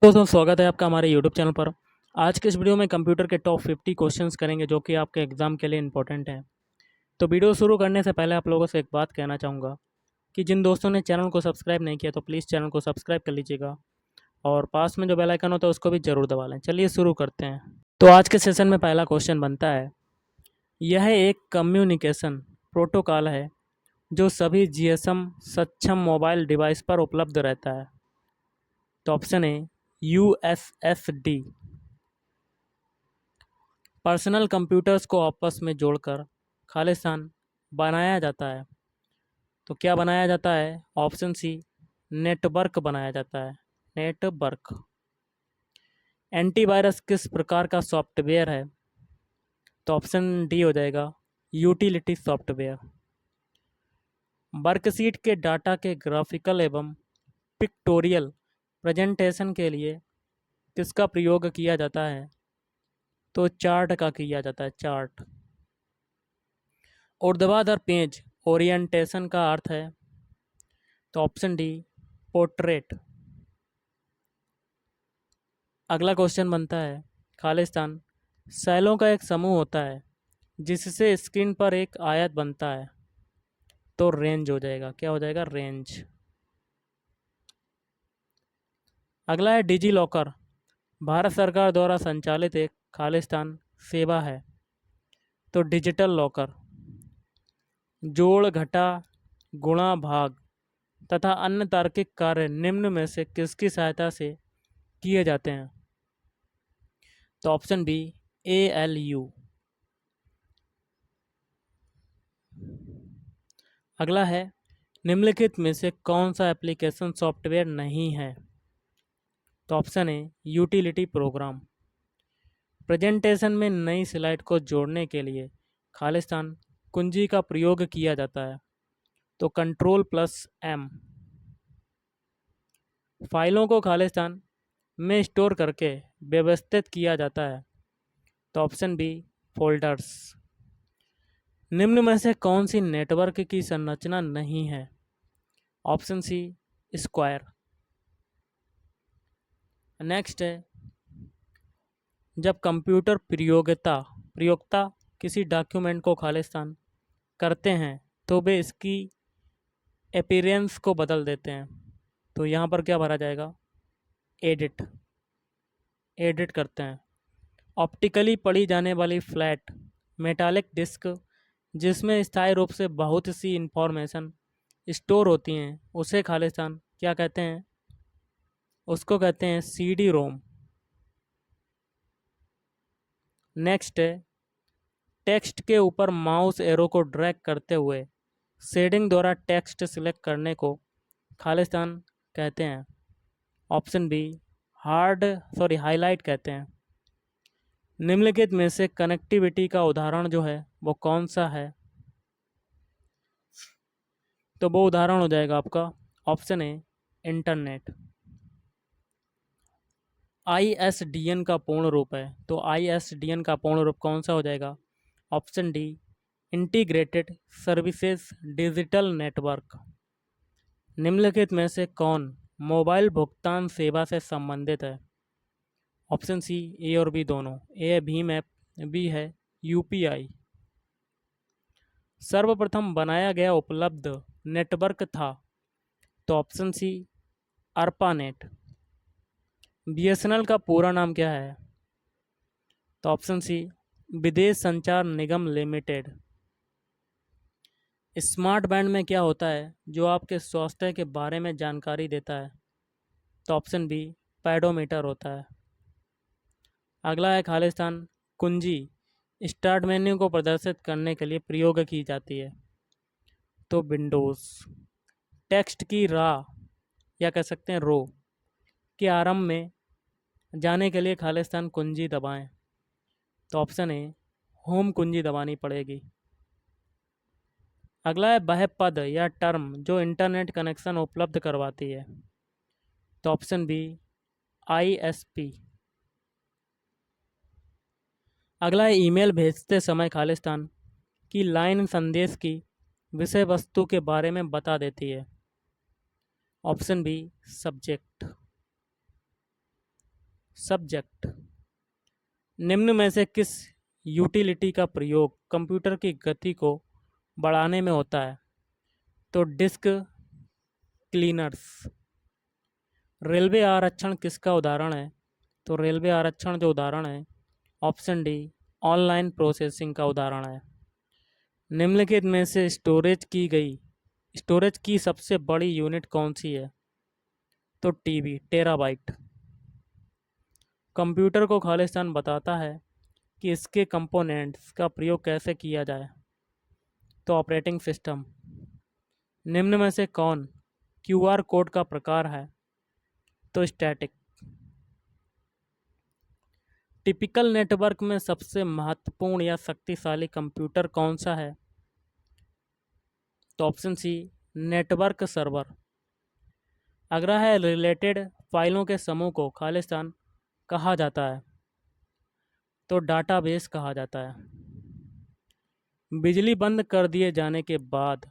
दोस्तों, स्वागत है आपका हमारे यूट्यूब चैनल पर। आज के इस वीडियो में कंप्यूटर के टॉप 50 क्वेश्चंस करेंगे जो कि आपके एग्ज़ाम के लिए इंपॉर्टेंट हैं। तो वीडियो शुरू करने से पहले आप लोगों से एक बात कहना चाहूँगा कि जिन दोस्तों ने चैनल को सब्सक्राइब नहीं किया तो प्लीज़ चैनल को सब्सक्राइब कर लीजिएगा और पास में जो बेल आइकन होता है उसको भी ज़रूर दबा लें। चलिए शुरू करते हैं। तो आज के सेशन में पहला क्वेश्चन बनता है, यह एक कम्युनिकेशन प्रोटोकॉल है जो सभी जीएसएम सक्षम मोबाइल डिवाइस पर उपलब्ध रहता है। तो option A USSD. Personal computers को आपस में जोड़कर खालिस्तान बनाया जाता है। तो क्या बनाया जाता है? ऑप्शन सी नेटवर्क बनाया जाता है, नेटवर्क। एंटीवायरस किस प्रकार का सॉफ्टवेयर है? तो ऑप्शन डी हो जाएगा यूटिलिटी सॉफ्टवेयर। वर्कशीट के डाटा के ग्राफिकल एवं पिक्टोरियल प्रेजेंटेशन के लिए किसका प्रयोग किया जाता है? तो चार्ट का किया जाता है, चार्ट। ऊर्ध्वाधर पेज ओरिएंटेशन का अर्थ है? तो ऑप्शन डी पोर्ट्रेट। अगला क्वेश्चन बनता है, खालिस्तान सेलों का एक समूह होता है जिससे स्क्रीन पर एक आयत बनता है। तो रेंज हो जाएगा, क्या हो जाएगा? रेंज। अगला है डिजी लॉकर, भारत सरकार द्वारा संचालित एक खालिस्तान सेवा है। तो डिजिटल लॉकर। जोड़, घटा, गुणा, भाग तथा अन्य तार्किक कार्य निम्न में से किसकी सहायता से किए जाते हैं? तो ऑप्शन बी ALU। अगला है, निम्नलिखित में से कौन सा एप्लीकेशन सॉफ्टवेयर नहीं है? तो option A utility programme. Presentation में नई स्लाइड को जोड़ने के लिए खालिस्तान कुंजी का प्रयोग किया जाता है। तो Ctrl+M। फाइलों को खालिस्तान में स्टोर करके व्यवस्थित किया जाता है। तो ऑप्शन बी फोल्डर्स। निम्न में से कौन सी नेटवर्क की संरचना नहीं है? Option C square. नेक्स्ट है, जब कंप्यूटर प्रयोक्ता किसी डॉक्यूमेंट को खालिस्तान करते हैं तो वे इसकी अपीयरेंस को बदल देते हैं। तो यहाँ पर क्या भरा जाएगा? एडिट। एडिट करते हैं। ऑप्टिकली पढ़ी जाने वाली फ्लैट मेटालिक डिस्क जिसमें स्थायी रूप से बहुत सी इंफॉर्मेशन स्टोर होती हैं उसे खालिस्तान क्या कहते हैं? उसको कहते हैं CD रोम। नेक्स्ट है, टेक्स्ट के ऊपर माउस एरो को ड्रैग करते हुए शेडिंग द्वारा टेक्स्ट सिलेक्ट करने को खालिस्तान कहते हैं। ऑप्शन बी हाईलाइट कहते हैं। निम्नलिखित में से कनेक्टिविटी का उदाहरण जो है वो कौन सा है? तो वो उदाहरण हो जाएगा आपका ऑप्शन ए इंटरनेट। ISDN का पूर्ण रूप है। तो ISDN का पूर्ण रूप कौन सा हो जाएगा? Option D integrated services digital network. निम्नलिखित में से कौन मोबाइल भुगतान सेवा से संबंधित है? ऑप्शन सी ए और बी दोनों। ए है भीम ऐप, बी है UPI। सर्वप्रथम बनाया गया उपलब्ध नेटवर्क था। तो ऑप्शन सी ARPANET। BSNL का पूरा नाम क्या है? तो ऑप्शन सी विदेश संचार निगम लिमिटेड। स्मार्ट बैंड में क्या होता है जो आपके स्वास्थ्य के बारे में जानकारी देता है? तो ऑप्शन बी पैडोमीटर होता है। अगला है, खालिस्तान कुंजी स्टार्ट मेन्यू को प्रदर्शित करने के लिए प्रयोग की जाती है। तो विंडोज़। टेक्स्ट की राह या कह सकते हैं रो के आरंभ में जाने के लिए खालिस्तान कुंजी दबाएं। तो ऑप्शन ए होम कुंजी दबानी पड़ेगी। अगला है, वह पद या टर्म जो इंटरनेट कनेक्शन उपलब्ध करवाती है। तो ऑप्शन बी ISP। अगला है, ईमेल भेजते समय खालिस्तान की लाइन संदेश की विषय वस्तु के बारे में बता देती है। Option be subject. सब्जेक्ट। निम्न में से किस यूटिलिटी का प्रयोग कंप्यूटर की गति को बढ़ाने में होता है? तो डिस्क क्लीनर्स। रेलवे आरक्षण किसका उदाहरण है? तो रेलवे आरक्षण जो उदाहरण है, ऑप्शन डी, ऑनलाइन प्रोसेसिंग का उदाहरण है। निम्नलिखित में से स्टोरेज की सबसे बड़ी यूनिट कौन सी है? तो टीबी, टेराबाइट। कंप्यूटर को खालिस्तान बताता है कि इसके कंपोनेंट्स का प्रयोग कैसे किया जाए? तो ऑपरेटिंग सिस्टम। निम्न में से कौन क्यूआर कोड का प्रकार है? तो स्टैटिक। टिपिकल नेटवर्क में सबसे महत्वपूर्ण या शक्तिशाली कंप्यूटर कौन सा है? तो ऑप्शन सी, नेटवर्क सर्वर। अगला है रिलेटेड फाइलों के समूह को खालिस्तान कहा जाता है? तो डाटाबेस कहा जाता है। बिजली बंद कर दिए जाने के बाद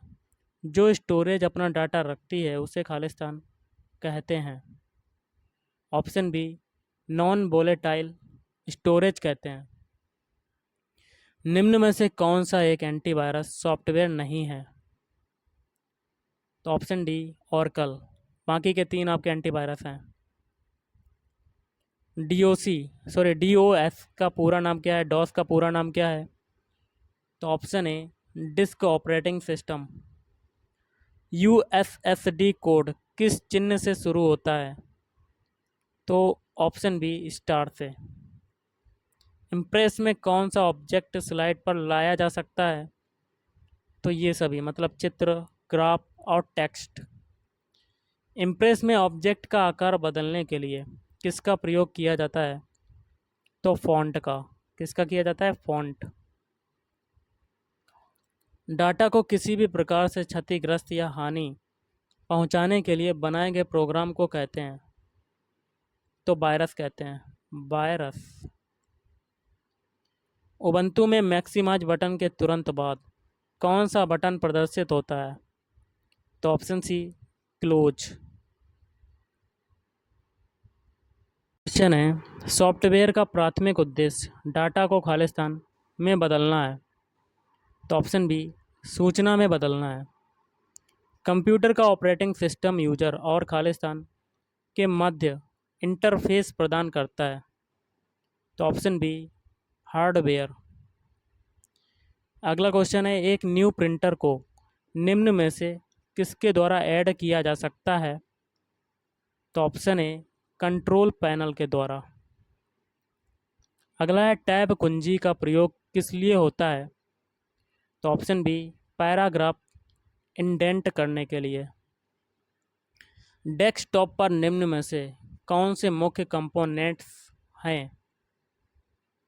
जो स्टोरेज अपना डाटा रखती है उसे खालिस्तान कहते हैं? Option B, non volatile storage कहते हैं। निम्न में से कौन सा एक एंटीवायरस सॉफ्टवेयर नहीं है? तो ऑप्शन डी, ऑरेकल। बाकी के 3 आपके एंटीवायरस हैं। डीओएस का पूरा नाम क्या है? डॉस का पूरा नाम क्या है? तो option A, disk operating system. USSD code किस चिन्ह से शुरू होता है? तो ऑप्शन बी, स्टार से। इम्प्रेस में कौन सा ऑब्जेक्ट स्लाइड पर लाया जा सकता है? तो ये सभी, मतलब चित्र, ग्राफ और टेक्स्ट। इम्प्रेस में ऑब्जेक्ट का आकार बदलने के लिए किसका प्रयोग किया जाता है? तो फॉन्ट का। किसका किया जाता है? फॉन्ट। डाटा को किसी भी प्रकार से क्षतिग्रस्त या हानि पहुंचाने के लिए बनाए गए प्रोग्राम को कहते हैं? तो वायरस कहते हैं, वायरस। उबंटू में मैक्सिमाइज बटन के तुरंत बाद कौन सा बटन प्रदर्शित होता है? तो ऑप्शन सी, क्लोज। क्वेश्चन है, सॉफ्टवेयर का प्राथमिक उद्देश्य डाटा को खालिस्तान में बदलना है? तो ऑप्शन बी, सूचना में बदलना है। कंप्यूटर का ऑपरेटिंग सिस्टम यूजर और खालिस्तान के मध्य इंटरफेस प्रदान करता है? तो ऑप्शन बी, हार्डवेयर। अगला क्वेश्चन है, एक न्यू प्रिंटर को निम्न में से किसके द्वारा ऐड किया जा सकता है? तो ऑप्शन ए, कंट्रोल पैनल के द्वारा। अगला है, टैब कुंजी का प्रयोग किस लिए होता है? तो ऑप्शन बी, पैराग्राफ इंडेंट करने के लिए। डेस्कटॉप पर निम्न में से कौन से मुख्य कंपोनेंट्स हैं?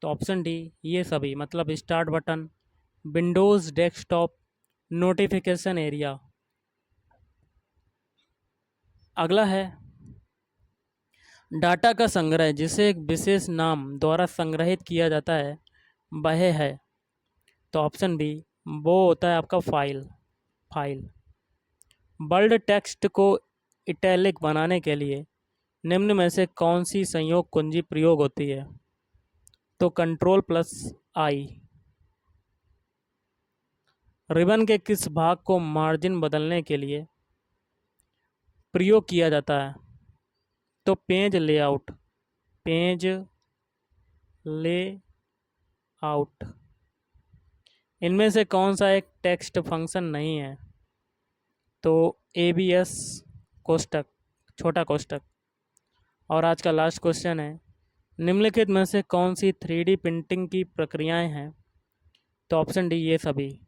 तो ऑप्शन डी, ये सभी, मतलब start button, Windows desktop, notification area. अगला है, डाटा का संग्रह जिसे एक विशेष नाम द्वारा संग्रहित किया जाता है वह है? तो ऑप्शन बी, वो होता है आपका फाइल। बोल्ड टेक्स्ट को इटैलिक बनाने के लिए निम्न में से कौन सी संयोग कुंजी प्रयोग होती है? तो Ctrl+I। रिबन के किस भाग को मार्जिन बदलने के लिए प्रयोग किया जाता है? तो पेज लेआउट, पेज लेआउट। इनमें से कौन सा एक टेक्स्ट फंक्शन नहीं है? तो ABS कोष्ठक, छोटा कोष्ठक। और आज का लास्ट क्वेश्चन है, निम्नलिखित में से कौन सी 3D प्रिंटिंग की प्रक्रियाएं हैं? तो ऑप्शन डी, ये सभी,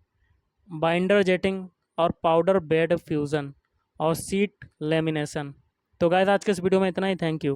बाइंडर जेटिंग और पाउडर बेड फ्यूज़न और शीट लेमिनेशन। तो गाइस, आज के इस वीडियो में इतना ही। Thank you.